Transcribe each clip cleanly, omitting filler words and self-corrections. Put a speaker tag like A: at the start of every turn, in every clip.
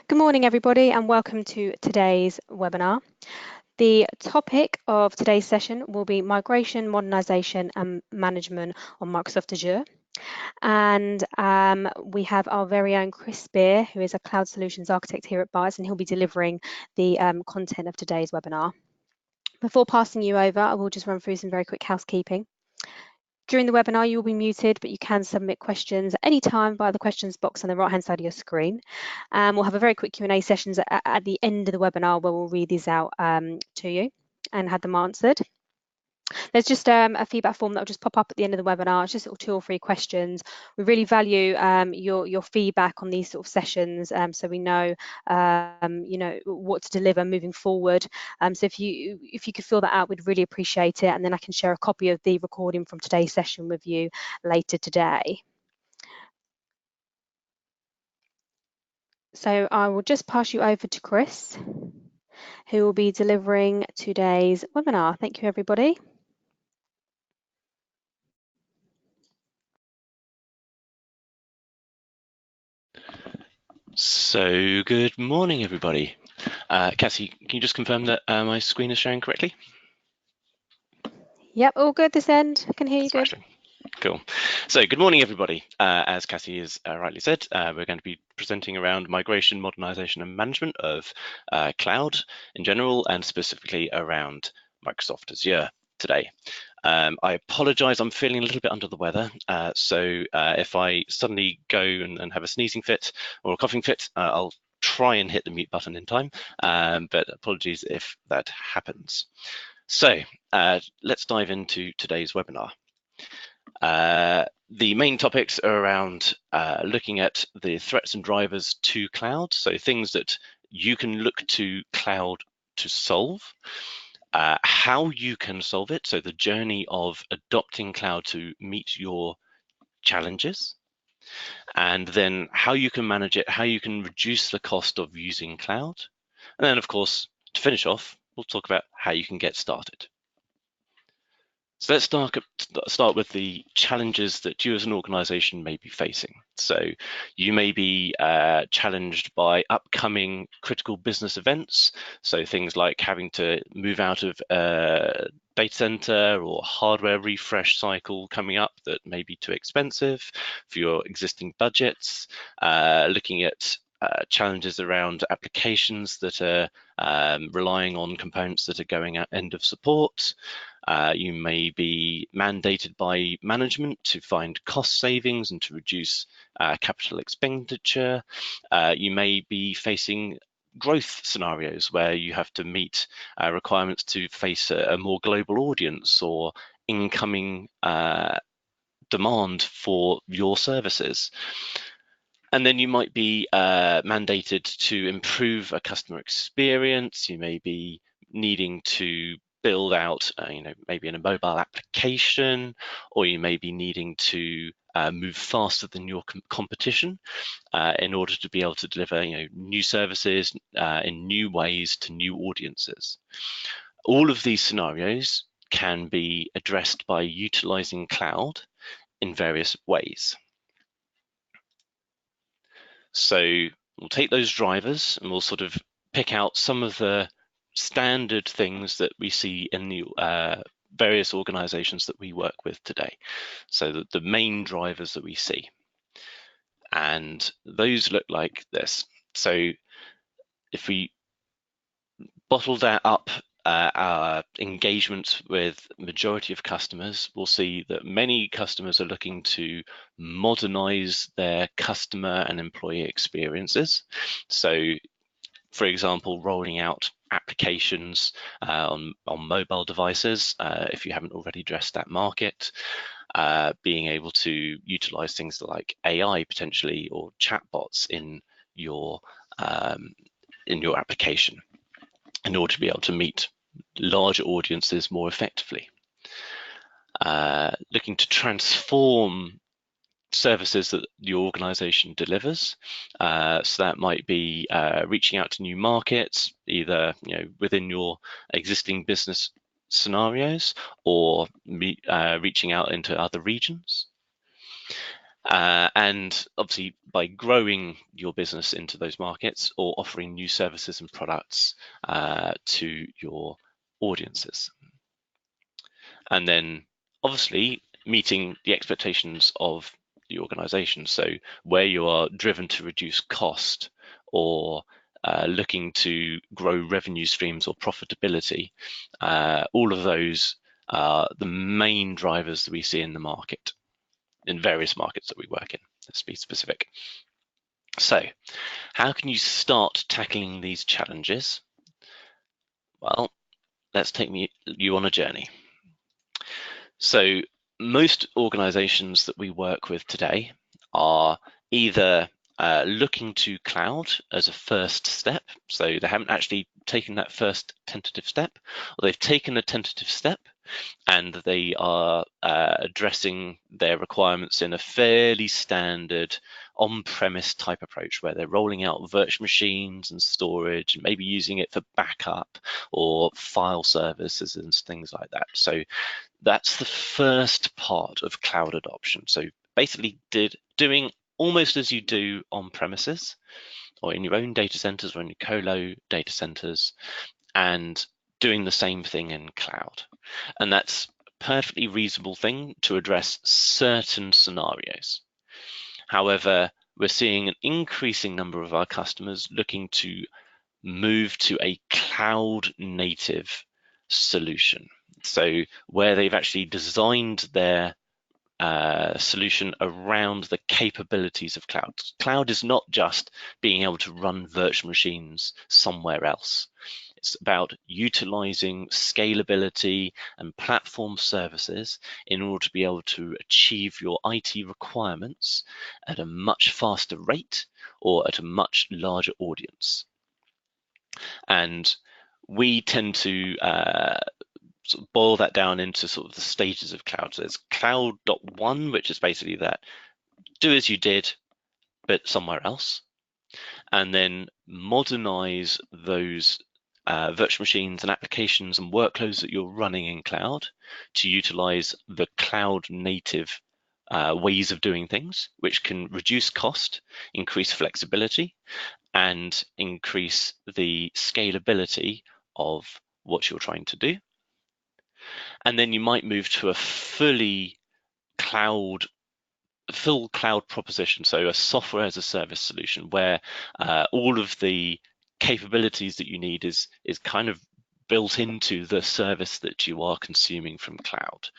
A: Good morning, everybody, and welcome to today's webinar. The topic of today's session will be migration, modernisation and management on Microsoft Azure. And we have our very own Chris Spear, who is a cloud solutions architect here at Bytes, and he'll be delivering the content of today's webinar. Before passing you over, I will just run through some very quick housekeeping. During the webinar, you will be muted, but you can submit questions at any time via the questions box on the right-hand side of your screen. We'll have a very quick Q&A sessions at the end of the webinar where we'll read these out to you and have them answered. There's just a feedback form that will just pop up at the end of the webinar. It's just 2 or 3 questions. We really value your feedback on these sort of sessions, so we know what to deliver moving forward. So if you could fill that out, we'd really appreciate it, and then I can share a copy of the recording from today's session with you later today. So I will just pass you over to Chris, who will be delivering today's webinar. Thank you, everybody.
B: So good morning, everybody. Cassie, can you just confirm that my screen is showing correctly?
A: Yep, all good this end. I can hear you good.
B: Cool. So good morning, everybody. As Cassie has rightly said, we're going to be presenting around migration, modernization and management of cloud in general, and specifically around Microsoft Azure today. I apologize, I'm feeling a little bit under the weather, so if I suddenly go and have a sneezing fit or a coughing fit, I'll try and hit the mute button in time, but apologies if that happens. So let's dive into today's webinar. The main topics are around looking at the threats and drivers to cloud, so things that you can look to cloud to solve, how you can solve it, so the journey of adopting cloud to meet your challenges, and then how you can manage it, how you can reduce the cost of using cloud, and then of course, to finish off, we'll talk about how you can get started. So let's start with the challenges that you as an organization may be facing. So you may be challenged by upcoming critical business events. So things like having to move out of a data center or hardware refresh cycle coming up that may be too expensive for your existing budgets, looking at challenges around applications that are relying on components that are going at end of support. You may be mandated by management to find cost savings and to reduce capital expenditure. You may be facing growth scenarios where you have to meet requirements to face a more global audience or incoming demand for your services. And then you might be mandated to improve a customer experience. You may be needing to build out, maybe in a mobile application, or you may be needing to move faster than your competition in order to be able to deliver, new services in new ways to new audiences. All of these scenarios can be addressed by utilizing cloud in various ways. So we'll take those drivers and we'll sort of pick out some of the standard things that we see in the various organizations that we work with today. So the main drivers that we see. And those look like this. So if we bottle that up, our engagement with majority of customers, we'll see that many customers are looking to modernize their customer and employee experiences. So, for example, rolling out applications on mobile devices, if you haven't already addressed that market, being able to utilize things like AI potentially or chatbots in your application in order to be able to meet larger audiences more effectively. Looking to transform services that your organization delivers. So that might be reaching out to new markets, either within your existing business scenarios or reaching out into other regions. And obviously, by growing your business into those markets or offering new services and products to your audiences. And then obviously meeting the expectations of the organization. So where you are driven to reduce cost or looking to grow revenue streams or profitability, all of those are the main drivers that we see in the market, in various markets that we work in. Let's be specific. So how can you start tackling these challenges? Well, let's take you on a journey. So most organizations that we work with today are either looking to cloud as a first step, so they haven't actually taken that first tentative step, or they've taken a tentative step and they are addressing their requirements in a fairly standard on-premise type approach where they're rolling out virtual machines and storage and maybe using it for backup or file services and things like that. So that's the first part of cloud adoption. So basically doing almost as you do on premises or in your own data centers or in your colo data centers, and doing the same thing in cloud. And that's a perfectly reasonable thing to address certain scenarios. However, we're seeing an increasing number of our customers looking to move to a cloud native solution. So where they've actually designed their solution around the capabilities of cloud. Cloud is not just being able to run virtual machines somewhere else. It's about utilizing scalability and platform services in order to be able to achieve your IT requirements at a much faster rate or at a much larger audience. And we tend to sort of boil that down into sort of the stages of cloud. So there's cloud.1, which is basically that do as you did, but somewhere else. And then modernize those virtual machines and applications and workloads that you're running in cloud to utilize the cloud native ways of doing things, which can reduce cost, increase flexibility, and increase the scalability of what you're trying to do. And then you might move to a full cloud proposition, so a software as a service solution where all of the capabilities that you need is kind of built into the service that you are consuming from cloud.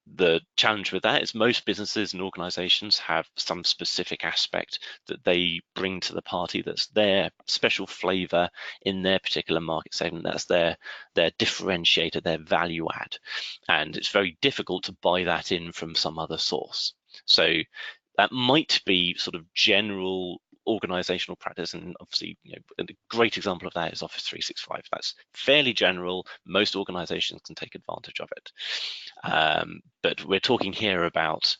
B: The challenge with that is most businesses and organizations have some specific aspect that they bring to the party that's their special flavor in their particular market segment. That's their differentiator, their value add. And it's very difficult to buy that in from some other source. So that might be sort of general organizational practice, and obviously a great example of that is Office 365. That's fairly general. Most organizations can take advantage of it. But we're talking here about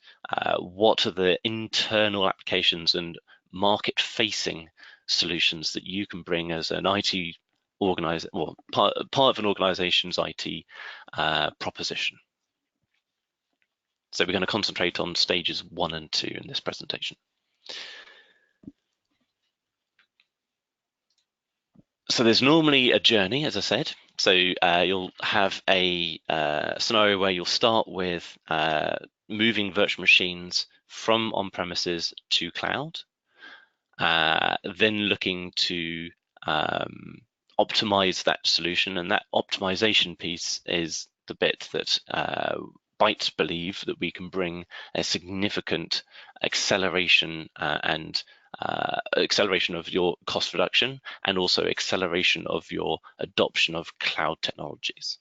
B: what are the internal applications and market-facing solutions that you can bring as an IT organizer, well, part of an organization's IT proposition. So we're going to concentrate on stages 1 and 2 in this presentation. So there's normally a journey, as I said. So you'll have a scenario where you'll start with moving virtual machines from on-premises to cloud, then looking to optimize that solution. And that optimization piece is the bit that Bytes believe that we can bring a significant acceleration and acceleration of your cost reduction and also acceleration of your adoption of cloud technologies.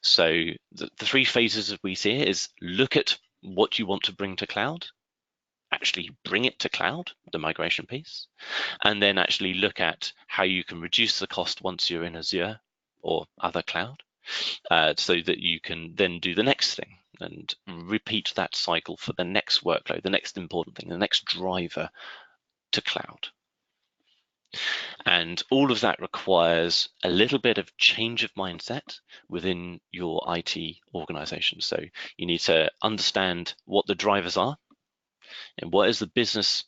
B: So the 3 phases that we see is look at what you want to bring to cloud, actually bring it to cloud, the migration piece, and then actually look at how you can reduce the cost once you're in Azure or other cloud, so that you can then do the next thing and repeat that cycle for the next workload, the next important thing, the next driver to cloud. And all of that requires a little bit of change of mindset within your IT organization. So you need to understand what the drivers are and what is the business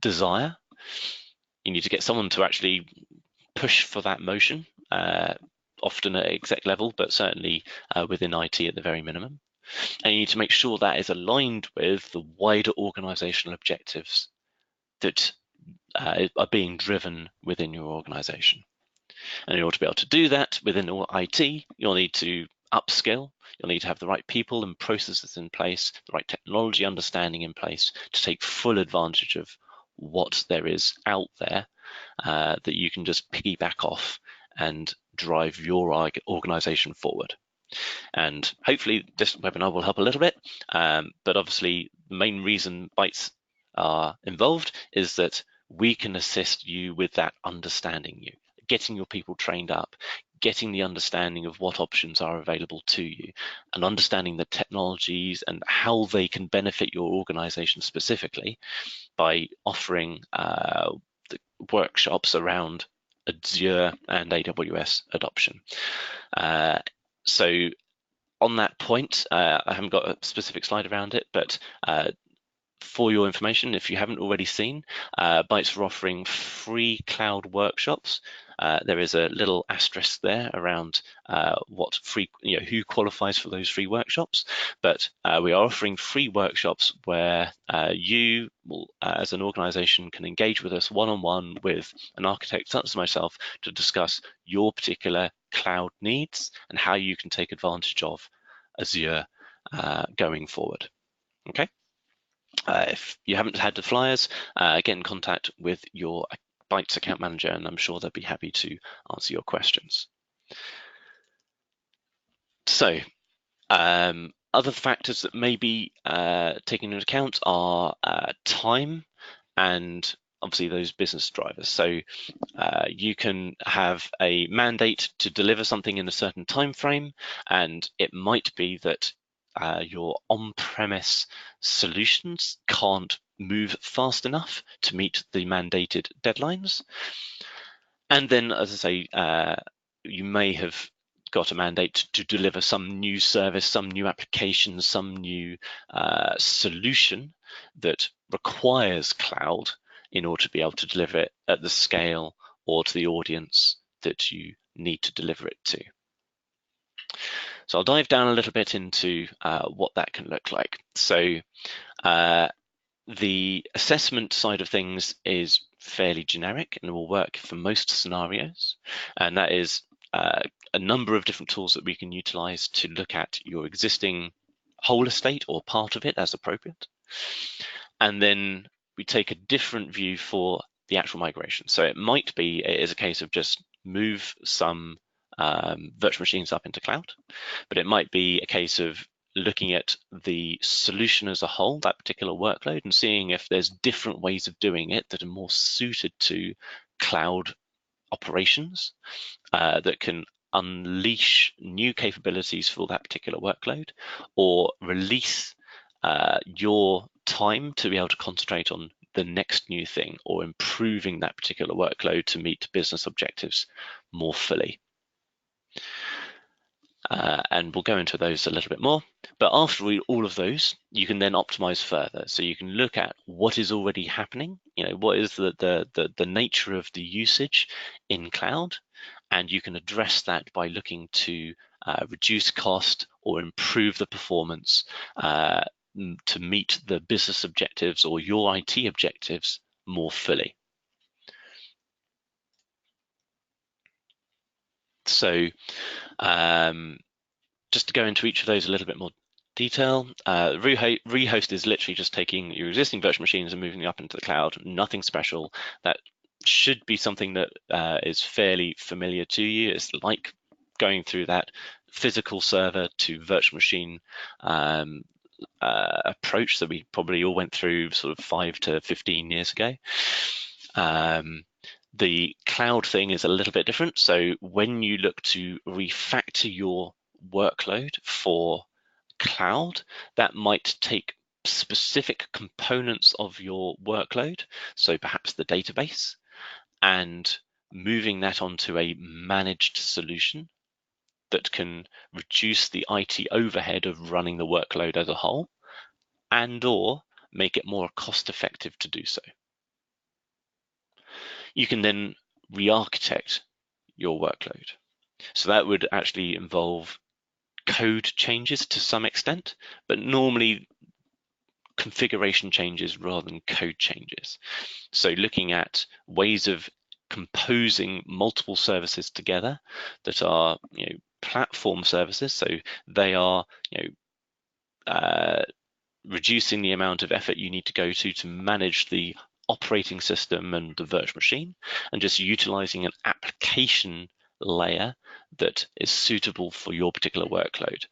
B: desire. You need to get someone to actually push for that motion, often at exec level, but certainly within IT at the very minimum. And you need to make sure that is aligned with the wider organizational objectives that are being driven within your organization. And in order to be able to do that within your IT, you'll need to upskill. You'll need to have the right people and processes in place, the right technology understanding in place to take full advantage of what there is out there that you can just piggyback off and drive your organization forward. And hopefully this webinar will help a little bit, but obviously the main reason Bytes are involved is that we can assist you with that understanding, you getting your people trained up, getting the understanding of what options are available to you, and understanding the technologies and how they can benefit your organization specifically by offering the workshops around Azure and AWS adoption. So on that point, I haven't got a specific slide around it, but for your information, if you haven't already seen, Bytes are offering free cloud workshops. There is a little asterisk there around what free, who qualifies for those free workshops. But we are offering free workshops where you will, as an organization, can engage with us one-on-one with an architect such as myself to discuss your particular cloud needs and how you can take advantage of Azure going forward. Okay. If you haven't had the flyers, get in contact with your Bytes account manager, and I'm sure they'll be happy to answer your questions. So, other factors that may be taken into account are time and obviously those business drivers. So you can have a mandate to deliver something in a certain time frame, and it might be that your on-premise solutions can't move fast enough to meet the mandated deadlines. And then, as I say, you may have got a mandate to deliver some new service, some new application, some new solution that requires cloud in order to be able to deliver it at the scale or to the audience that you need to deliver it to. So I'll dive down a little bit into what that can look like. So the assessment side of things is fairly generic and will work for most scenarios. And that is a number of different tools that we can utilize to look at your existing whole estate or part of it as appropriate. And then we take a different view for the actual migration. So it might be, it is a case of just move some virtual machines up into cloud, but it might be a case of looking at the solution as a whole, that particular workload, and seeing if there's different ways of doing it that are more suited to cloud operations that can unleash new capabilities for that particular workload, or release your time to be able to concentrate on the next new thing or improving that particular workload to meet business objectives more fully. And we'll go into those a little bit more. But after all of those, you can then optimize further. So you can look at what is already happening, what is the nature of the usage in cloud, and you can address that by looking to reduce cost or improve the performance to meet the business objectives or your IT objectives more fully. So just to go into each of those a little bit more detail, Rehost is literally just taking your existing virtual machines and moving them up into the cloud. Nothing special. That should be something that is fairly familiar to you. It's like going through that physical server to virtual machine approach that we probably all went through sort of 5 to 15 years ago. The cloud thing is a little bit different. So when you look to refactor your workload for cloud, that might take specific components of your workload, so perhaps the database, and moving that onto a managed solution that can reduce the IT overhead of running the workload as a whole, and or make it more cost effective to do so. You can then re-architect your workload. So that would actually involve code changes to some extent, but normally configuration changes rather than code changes. So looking at ways of composing multiple services together that are, platform services. So they are, reducing the amount of effort you need to go to manage the operating system and the virtual machine, and just utilizing an application layer that is suitable for your particular workload.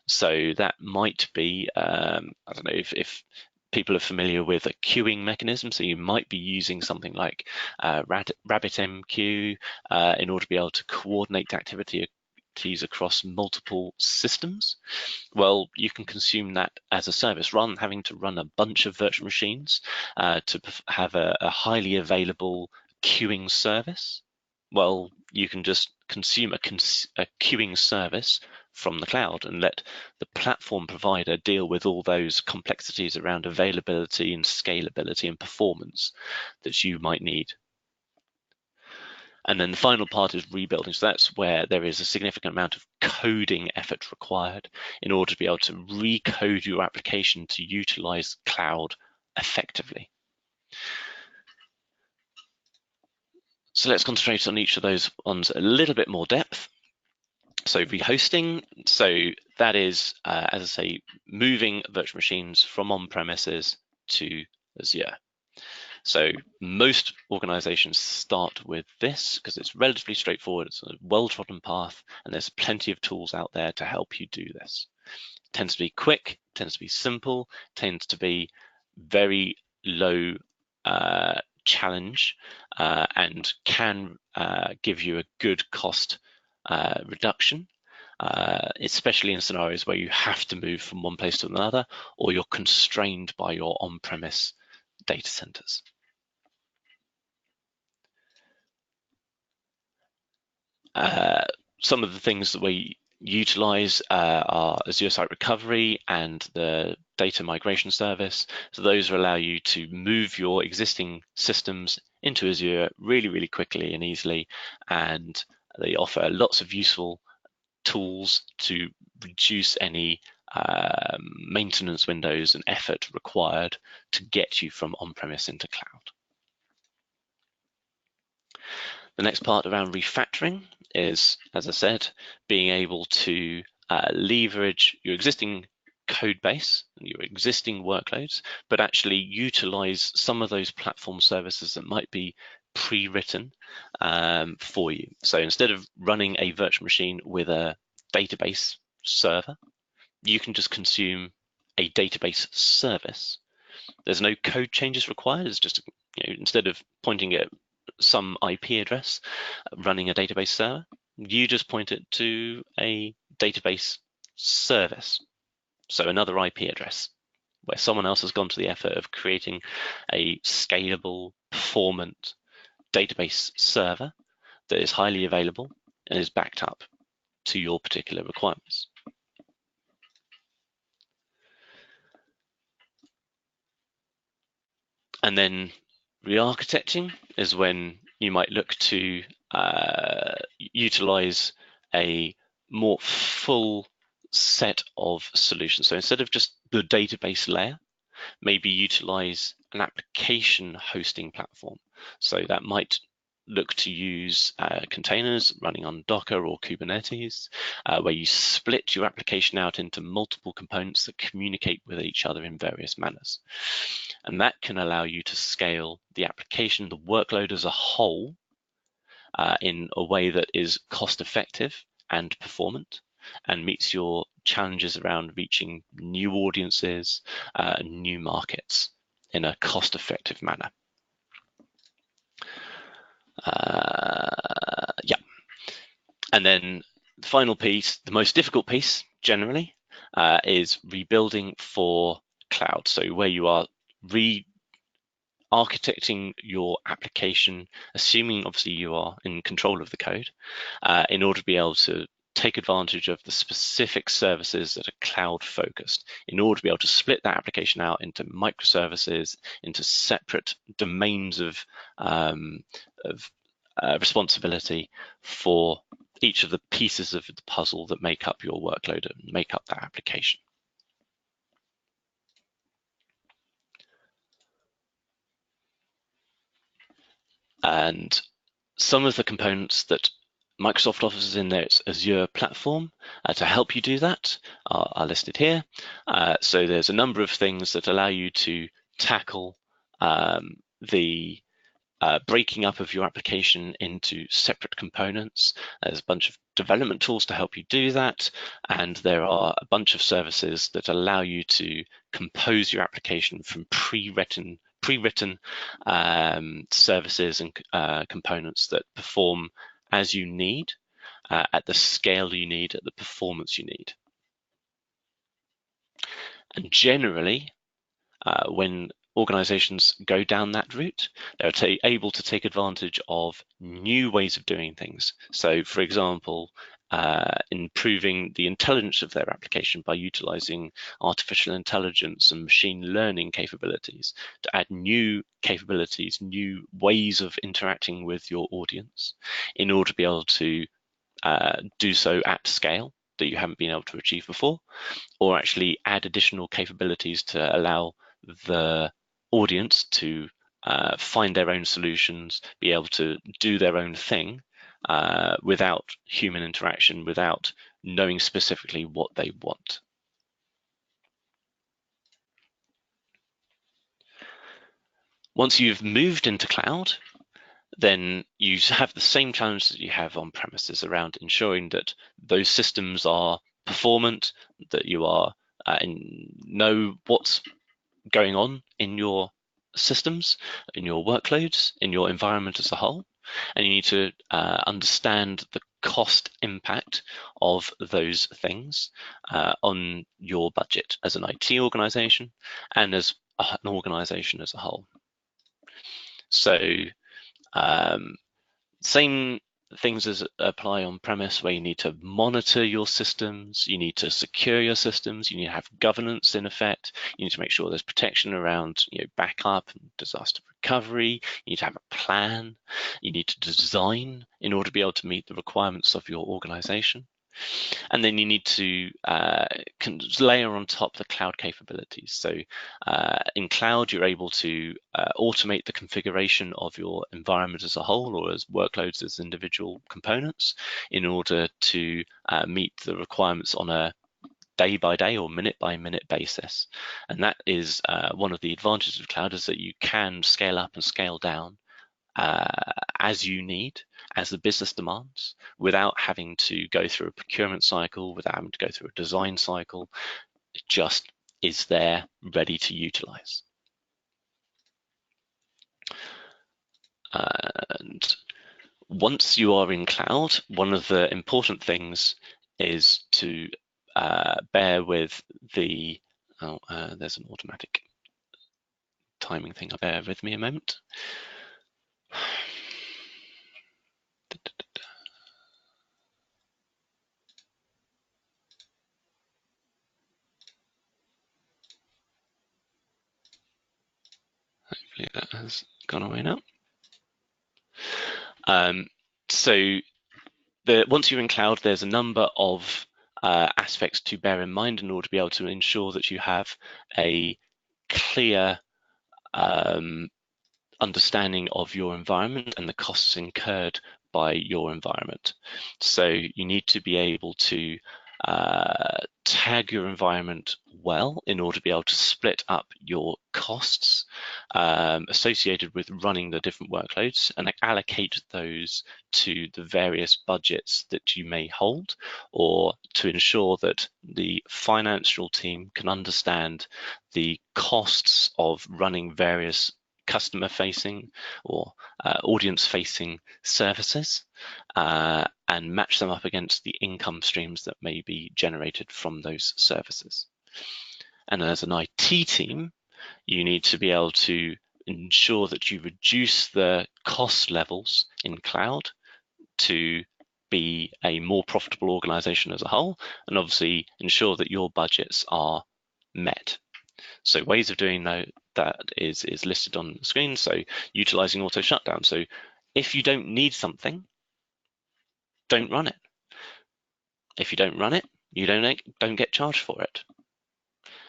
B: So that might be, I don't know if people are familiar with a queuing mechanism. So you might be using something like RabbitMQ in order to be able to coordinate activities across multiple systems. Well, you can consume that as a service rather than having to run a bunch of virtual machines to have a highly available queuing service. Well, you can just consume a queuing service from the cloud and let the platform provider deal with all those complexities around availability and scalability and performance that you might need. And then the final part is rebuilding. So that's where there is a significant amount of coding effort required in order to be able to recode your application to utilize cloud effectively. So let's concentrate on each of those ones a little bit more depth. So rehosting, so that is, as I say, moving virtual machines from on-premises to Azure. So most organizations start with this because it's relatively straightforward. It's a well-trodden path, and there's plenty of tools out there to help you do this. It tends to be quick, tends to be simple, tends to be very low challenge, and can give you a good cost reduction, especially in scenarios where you have to move from one place to another, or you're constrained by your on-premise data centers. Some of the things that we utilize are Azure Site Recovery and the data migration service. So those allow you to move your existing systems into Azure really, really quickly and easily. And they offer lots of useful tools to reduce any maintenance windows and effort required to get you from on-premise into cloud. The next part around refactoring is, as I said, being able to leverage your existing code base and your existing workloads, but actually utilize some of those platform services that might be pre-written for you. So instead of running a virtual machine with a database server, you can just consume a database service. There's no code changes required. It's just, instead of pointing at some IP address running a database server, you just point it to a database service. So another IP address where someone else has gone to the effort of creating a scalable, performant database server that is highly available and is backed up to your particular requirements. And then re-architecting is when you might look to utilize a more full set of solutions. So instead of just the database layer, maybe utilize an application hosting platform. So that might look to use containers running on Docker or Kubernetes, where you split your application out into multiple components that communicate with each other in various manners. And that can allow you to scale the application, the workload as a whole, in a way that is cost effective and performant, and meets your challenges around reaching new audiences, new markets in a cost effective manner. Yeah. And then the final piece, the most difficult piece generally, is rebuilding for cloud. So where you are architecting your application, assuming obviously you are in control of the code, in order to be able to take advantage of the specific services that are cloud focused, in order to be able to split that application out into microservices, into separate domains of responsibility for each of the pieces of the puzzle that make up your workload and make up that application. And some of the components that Microsoft offers in their Azure platform to help you do that are listed here. So there's a number of things that allow you to tackle the breaking up of your application into separate components. There's a bunch of development tools to help you do that, and there are a bunch of services that allow you to compose your application from pre-written services and components that perform as you need, at the scale you need, at the performance you need. And generally, when organizations go down that route, they're able to take advantage of new ways of doing things. So, for example, improving the intelligence of their application by utilizing artificial intelligence and machine learning capabilities to add new capabilities, new ways of interacting with your audience in order to be able to do so at scale that you haven't been able to achieve before, or actually add additional capabilities to allow the audience to find their own solutions, be able to do their own thing without human interaction, without knowing specifically what they want. Once you've moved into cloud, then you have the same challenge that you have on premises around ensuring that those systems are performant, that you are know what's going on in your systems, in your workloads, in your environment as a whole, and you need to understand the cost impact of those things on your budget as an IT organization and as an organization as a whole. So same things as apply on premise, where you need to monitor your systems, you need to secure your systems, you need to have governance in effect, you need to make sure there's protection around backup and disaster recovery, you need to have a plan, you need to design in order to be able to meet the requirements of your organization. And then you need to layer on top the cloud capabilities. So in cloud, you're able to automate the configuration of your environment as a whole, or as workloads as individual components, in order to meet the requirements on a day-by-day or minute-by-minute basis. And that is one of the advantages of cloud, is that you can scale up and scale down as you need, as the business demands, without having to go through a procurement cycle, without having to go through a design cycle. It just is there, ready to utilize. And once you are in cloud, one of the important things is to bear with the, there's an automatic timing thing. Bear with me a moment. Hopefully that has gone away now. So once you're in cloud, there's a number of aspects to bear in mind in order to be able to ensure that you have a clear understanding of your environment and the costs incurred by your environment. So you need to be able to tag your environment well in order to be able to split up your costs associated with running the different workloads and allocate those to the various budgets that you may hold, or to ensure that the financial team can understand the costs of running various customer-facing or audience-facing services and match them up against the income streams that may be generated from those services. And as an IT team, you need to be able to ensure that you reduce the cost levels in cloud to be a more profitable organization as a whole, and obviously ensure that your budgets are met. So ways of doing that is listed on the screen. So utilizing auto shutdown. So if you don't need something, don't run it. If you don't run it, you don't get charged for it.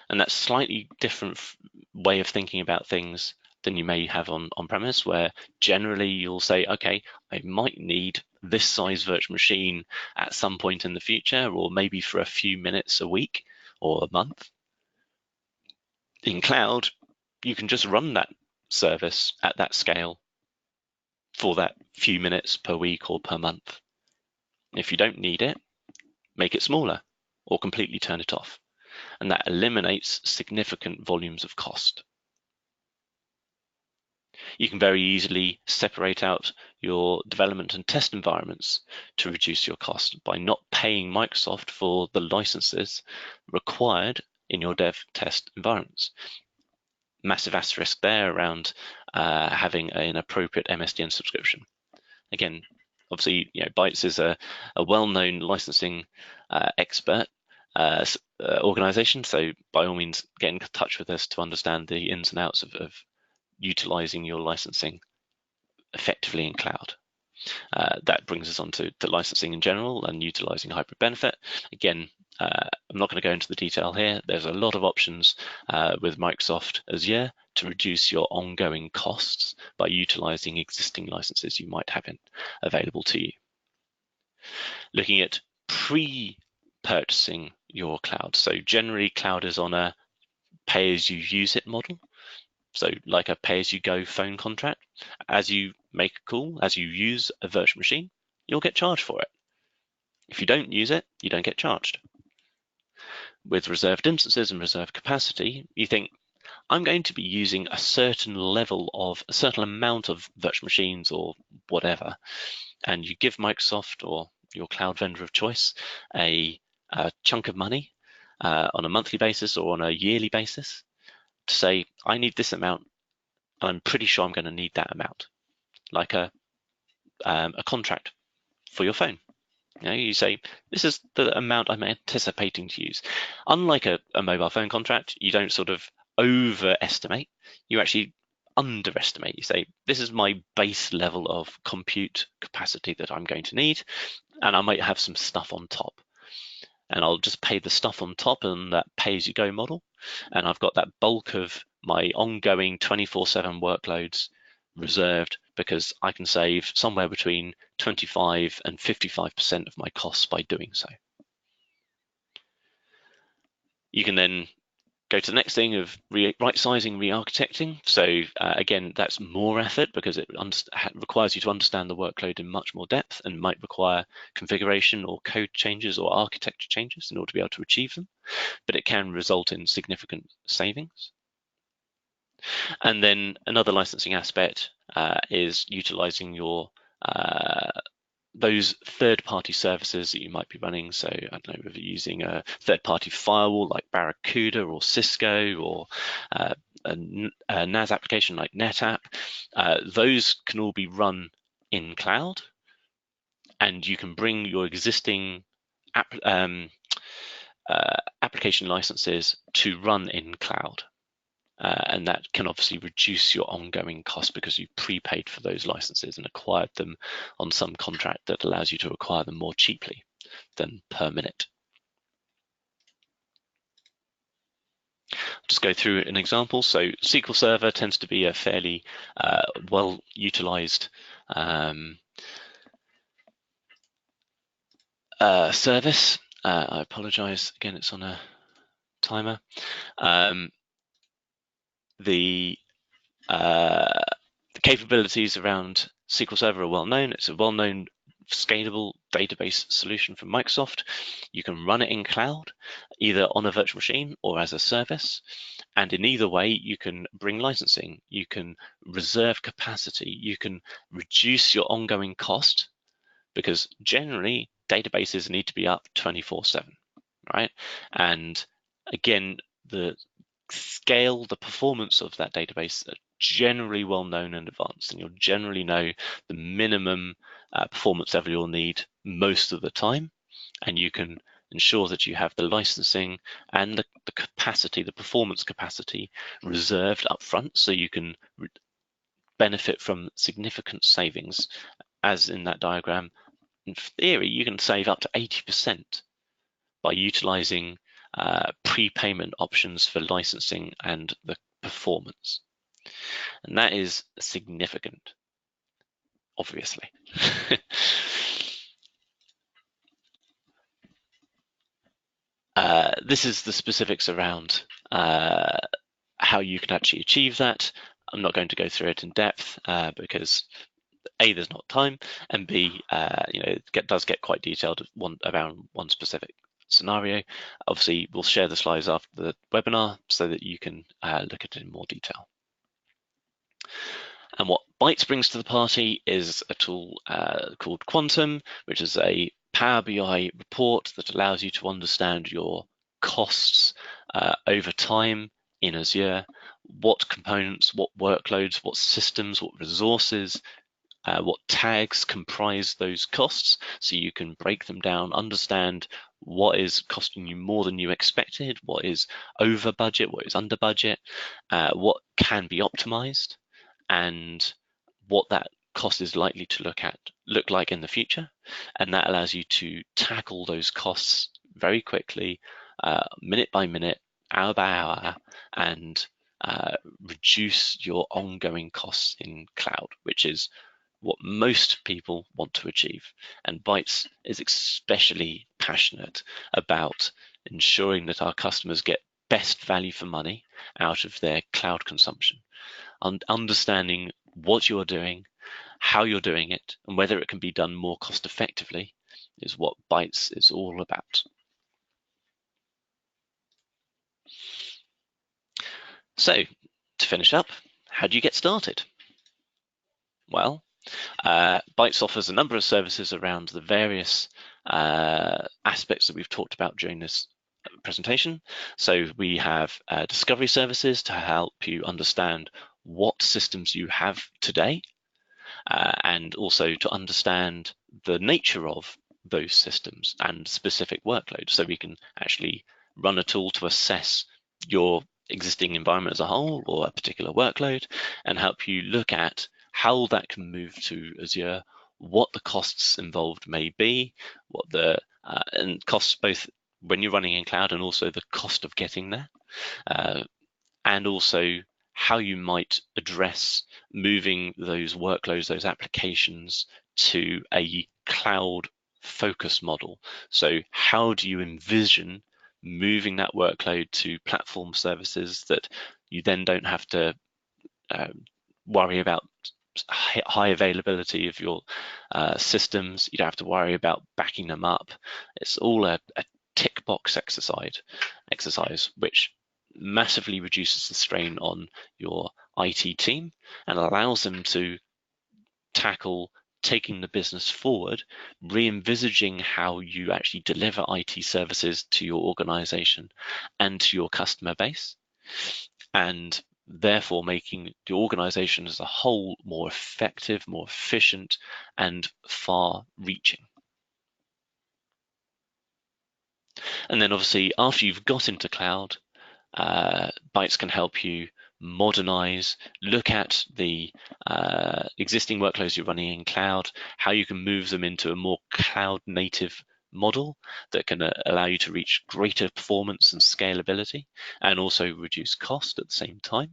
B: And that's slightly different way of thinking about things than you may have on premise, where generally you'll say, okay, I might need this size virtual machine at some point in the future, or maybe for a few minutes a week or a month. In cloud, you can just run that service at that scale for that few minutes per week or per month. If you don't need it, make it smaller or completely turn it off. And that eliminates significant volumes of cost. You can very easily separate out your development and test environments to reduce your cost by not paying Microsoft for the licenses required in your dev test environments. Massive asterisk there around having an appropriate MSDN subscription. Again, obviously, Bytes is a well-known licensing expert organization, so by all means, get in touch with us to understand the ins and outs of utilizing your licensing effectively in cloud. That brings us on to licensing in general and utilizing hybrid benefit. Again, I'm not going to go into the detail here. There's a lot of options with Microsoft Azure to reduce your ongoing costs by utilizing existing licenses you might have available to you. Looking at pre-purchasing your cloud. So generally cloud is on a pay-as-you-use-it model. So like a pay-as-you-go phone contract. As you make a call, as you use a virtual machine, you'll get charged for it. If you don't use it, you don't get charged. With reserved instances and reserved capacity, you think, I'm going to be using a certain amount of virtual machines or whatever, and you give Microsoft or your cloud vendor of choice a chunk of money on a monthly basis or on a yearly basis to say, I need this amount, and I'm pretty sure I'm going to need that amount, like a contract for your phone. You say, this is the amount I'm anticipating to use. Unlike a mobile phone contract, you don't sort of overestimate, you actually underestimate. You say, this is my base level of compute capacity that I'm going to need, and I might have some stuff on top. And I'll just pay the stuff on top in that pay-as-you-go model. And I've got that bulk of my ongoing 24/7 workloads reserved because I can save somewhere between 25 and 55% of my costs by doing so. You can then go to the next thing of right-sizing, re-architecting. So again, that's more effort because it requires you to understand the workload in much more depth and might require configuration or code changes or architecture changes in order to be able to achieve them, but it can result in significant savings. And then another licensing aspect is utilizing your those third-party services that you might be running. So I don't know, if you're using a third-party firewall like Barracuda or Cisco, or a NAS application like NetApp, those can all be run in cloud, and you can bring your existing application licenses to run in cloud. And that can obviously reduce your ongoing cost because you've prepaid for those licenses and acquired them on some contract that allows you to acquire them more cheaply than per minute. Just go through an example. So SQL Server tends to be a fairly well-utilized service. I apologize, again, it's on a timer. The capabilities around SQL Server are well known. It's a well-known scalable database solution from Microsoft. You can run it in cloud, either on a virtual machine or as a service. And in either way, you can bring licensing, you can reserve capacity, you can reduce your ongoing cost, because generally databases need to be up 24/7, right? And again, the scale, the performance of that database generally well known in advance, and you'll generally know the minimum performance level you'll need most of the time, and you can ensure that you have the licensing and the capacity, the performance capacity reserved up front, so you can benefit from significant savings. As in that diagram, in theory, you can save up to 80% by utilizing prepayment options for licensing and the performance. And that is significant, obviously. This is the specifics around how you can actually achieve that. I'm not going to go through it in depth because A, there's not time, and B, it does get quite detailed around one specific scenario. Obviously, we'll share the slides after the webinar so that you can look at it in more detail. And what Bytes brings to the party is a tool called Quantum, which is a Power BI report that allows you to understand your costs over time in Azure, what components, what workloads, what systems, what resources, what tags comprise those costs, so you can break them down, understand what is costing you more than you expected, what is over budget, what is under budget, what can be optimized, and what that cost is likely to look like in the future. And that allows you to tackle those costs very quickly, minute by minute, hour by hour, and reduce your ongoing costs in cloud, which is what most people want to achieve. And Bytes is especially passionate about ensuring that our customers get best value for money out of their cloud consumption. And understanding what you're doing, how you're doing it, and whether it can be done more cost effectively is what Bytes is all about. So, to finish up, how do you get started? Well, Bytes offers a number of services around the various aspects that we've talked about during this presentation. So we have discovery services to help you understand what systems you have today, and also to understand the nature of those systems and specific workloads. So we can actually run a tool to assess your existing environment as a whole or a particular workload and help you look at how that can move to Azure, what the costs involved may be, what the and costs both when you're running in cloud and also the cost of getting there, and also how you might address moving those workloads, those applications to a cloud focus model. So how do you envision moving that workload to platform services that you then don't have to worry about high availability of your systems. You don't have to worry about backing them up. It's all a tick box exercise, which massively reduces the strain on your IT team and allows them to tackle taking the business forward, re-envisaging how you actually deliver IT services to your organization and to your customer base, and therefore making the organization as a whole more effective, more efficient, and far-reaching. And then obviously, after you've got into cloud, Bytes can help you modernize, look at the existing workloads you're running in cloud, how you can move them into a more cloud-native model that can allow you to reach greater performance and scalability and also reduce cost at the same time.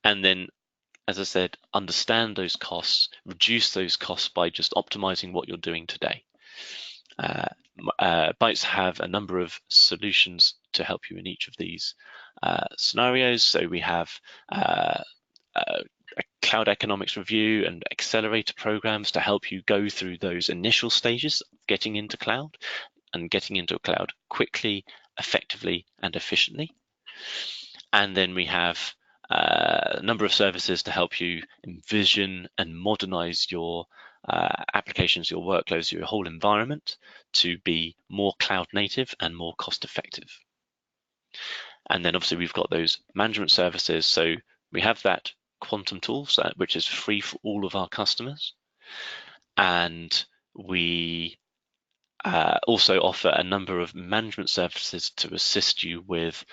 B: And then, as I said, understand those costs, reduce those costs by just optimizing what you're doing today. Bytes have a number of solutions to help you in each of these scenarios. So we have a cloud economics review and accelerator programs to help you go through those initial stages of getting into cloud and getting into cloud quickly, effectively, and efficiently. And then we have a number of services to help you envision and modernize your applications, your workloads, your whole environment to be more cloud native and more cost effective. And then obviously we've got those management services. So we have that quantum tools, which is free for all of our customers. And we also offer a number of management services to assist you with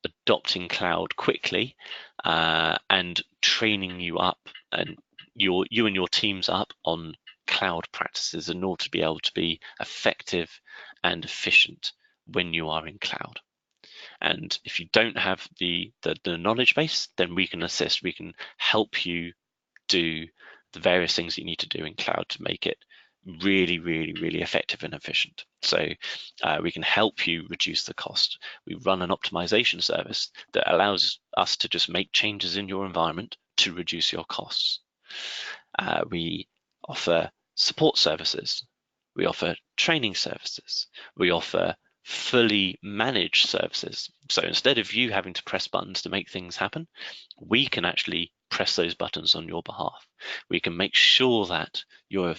B: adopting cloud quickly and training you up and you and your teams up on cloud practices in order to be able to be effective and efficient when you are in cloud. And if you don't have the knowledge base, then we can assist. We can help you do the various things you need to do in cloud to make it really, really, really effective and efficient. So we can help you reduce the cost. We run an optimization service that allows us to just make changes in your environment to reduce your costs. We offer support services. We offer training services. We offer fully managed services. So instead of you having to press buttons to make things happen, we can actually press those buttons on your behalf. We can make sure that your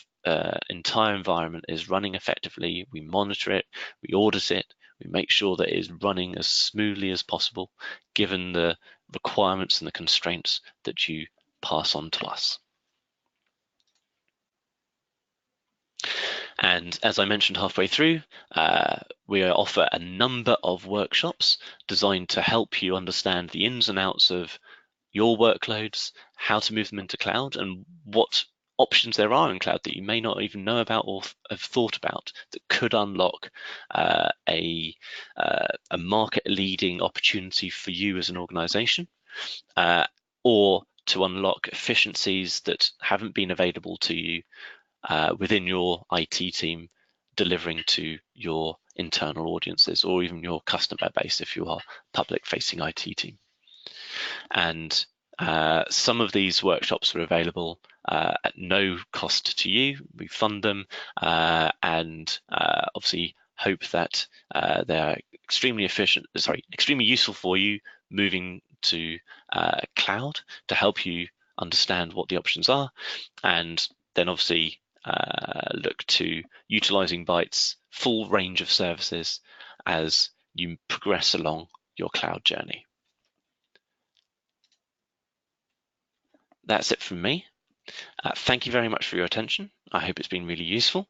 B: entire environment is running effectively. We monitor it, we audit it, we make sure that it is running as smoothly as possible, given the requirements and the constraints that you pass on to us. And as I mentioned halfway through, we offer a number of workshops designed to help you understand the ins and outs of your workloads, how to move them into cloud, and what options there are in cloud that you may not even know about or have thought about that could unlock a market-leading opportunity for you as an organization, or to unlock efficiencies that haven't been available to you within your IT team, delivering to your internal audiences or even your customer base if you are public-facing IT team. And some of these workshops are available at no cost to you. We fund them and obviously hope that they're extremely useful for you moving to cloud to help you understand what the options are, and then obviously look to utilizing Bytes' full range of services as you progress along your cloud journey. That's it from me. Thank you very much for your attention. I hope it's been really useful.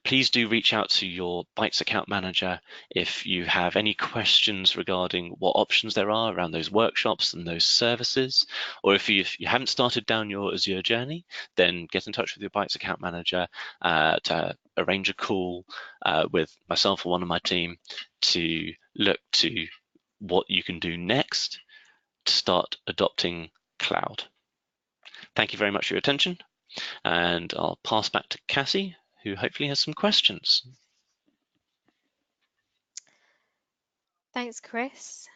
B: Please do reach out to your Bytes account manager if you have any questions regarding what options there are around those workshops and those services, or if you haven't started down your Azure journey, then get in touch with your Bytes account manager to arrange a call with myself or one of my team to look to what you can do next to start adopting cloud. Thank you very much for your attention, and I'll pass back to Cassie, who hopefully has some questions.
A: Thanks, Chris.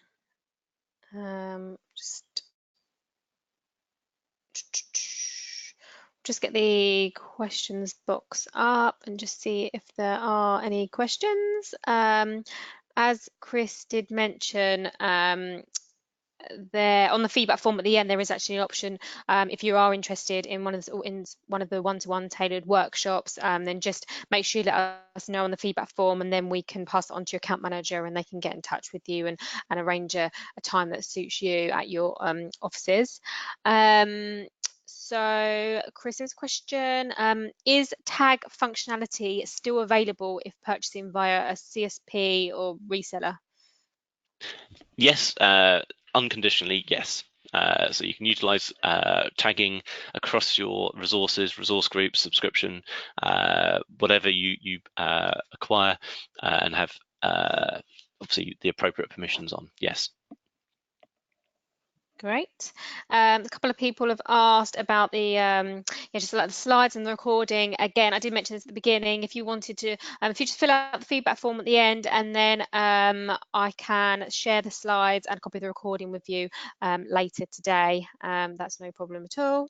A: Just get the questions box up and just see if there are any questions. As Chris did mention, there on the feedback form at the end, there is actually an option if you are interested in one of the one-to-one tailored workshops, then just make sure you let us know on the feedback form, and then we can pass it on to your account manager and they can get in touch with you and arrange a time that suits you at your offices. So Chris's question, is tag functionality still available if purchasing via a CSP or reseller?
B: Yes, unconditionally, yes. So you can utilize tagging across your resources, resource groups, subscription, whatever you acquire and have obviously the appropriate permissions on, yes.
A: Great. A couple of people have asked about the just like the slides and the recording. Again, I did mention this at the beginning. If you wanted to, if you just fill out the feedback form at the end, and then I can share the slides and copy the recording with you later today. That's no problem at all.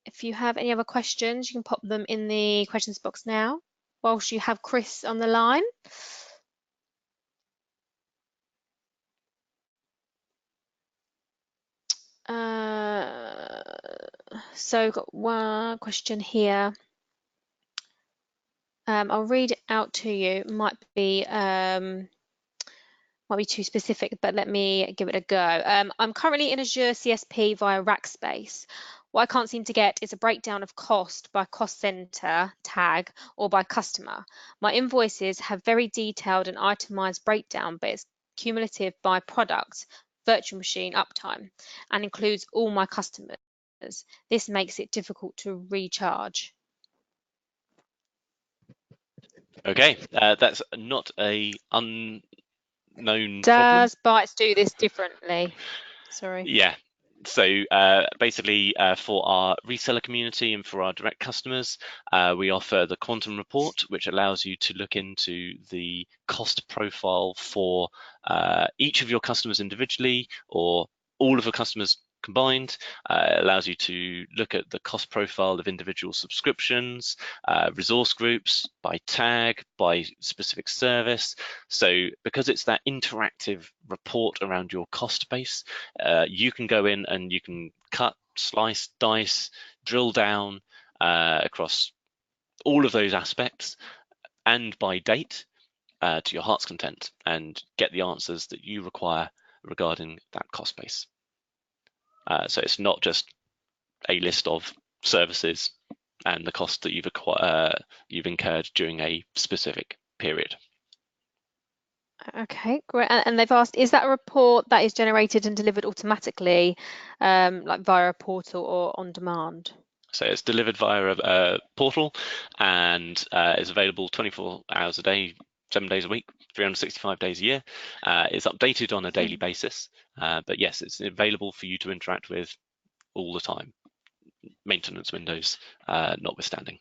A: If you have any other questions, you can pop them in the questions box now, whilst you have Chris on the line. So got one question here. I'll read it out to you. It might be one might be too specific, but let me give it a go. I'm currently in Azure CSP via Rackspace. What I can't seem to get is a breakdown of cost by cost center tag or by customer. My invoices have very detailed and itemized breakdown, but it's cumulative by product, virtual machine uptime, and includes all my customers. This makes it difficult to recharge.
B: Okay, that's not a unknown problem.
A: Does Bytes do this differently? Sorry.
B: Yeah. So basically, for our reseller community and for our direct customers, we offer the Quantum Report, which allows you to look into the cost profile for each of your customers individually or all of your customers combined. It allows you to look at the cost profile of individual subscriptions, resource groups, by tag, by specific service. So because it's that interactive report around your cost base, you can go in and you can cut, slice, dice, drill down across all of those aspects and by date to your heart's content and get the answers that you require regarding that cost base. So it's not just a list of services and the cost that you've incurred during a specific period.
A: Okay, great. And they've asked, is that a report that is generated and delivered automatically, like via a portal or on demand?
B: So it's delivered via a portal and is available 24 hours a day, 7 days a week, 365 days a year. It's updated on a daily basis, but yes, it's available for you to interact with all the time, maintenance windows notwithstanding.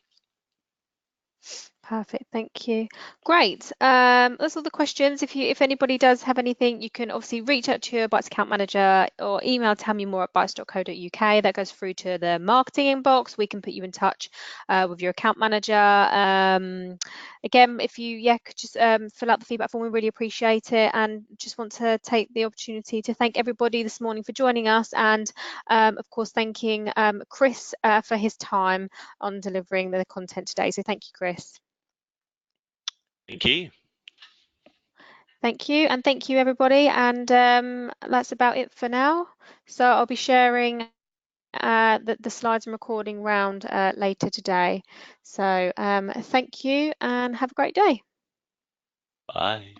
A: Perfect, thank you. Great. That's all the questions. If anybody does have anything, you can obviously reach out to your Bytes account manager or email tell me more at bytes.co.uk. That goes through to the marketing inbox. We can put you in touch with your account manager. Again, if you could just fill out the feedback form, we really appreciate it. And just want to take the opportunity to thank everybody this morning for joining us, and of course thanking Chris for his time on delivering the content today. So thank you, Chris.
B: Thank you.
A: Thank you, and thank you everybody, and that's about it for now. So I'll be sharing the slides and recording round later today. So thank you and have a great day.
B: Bye.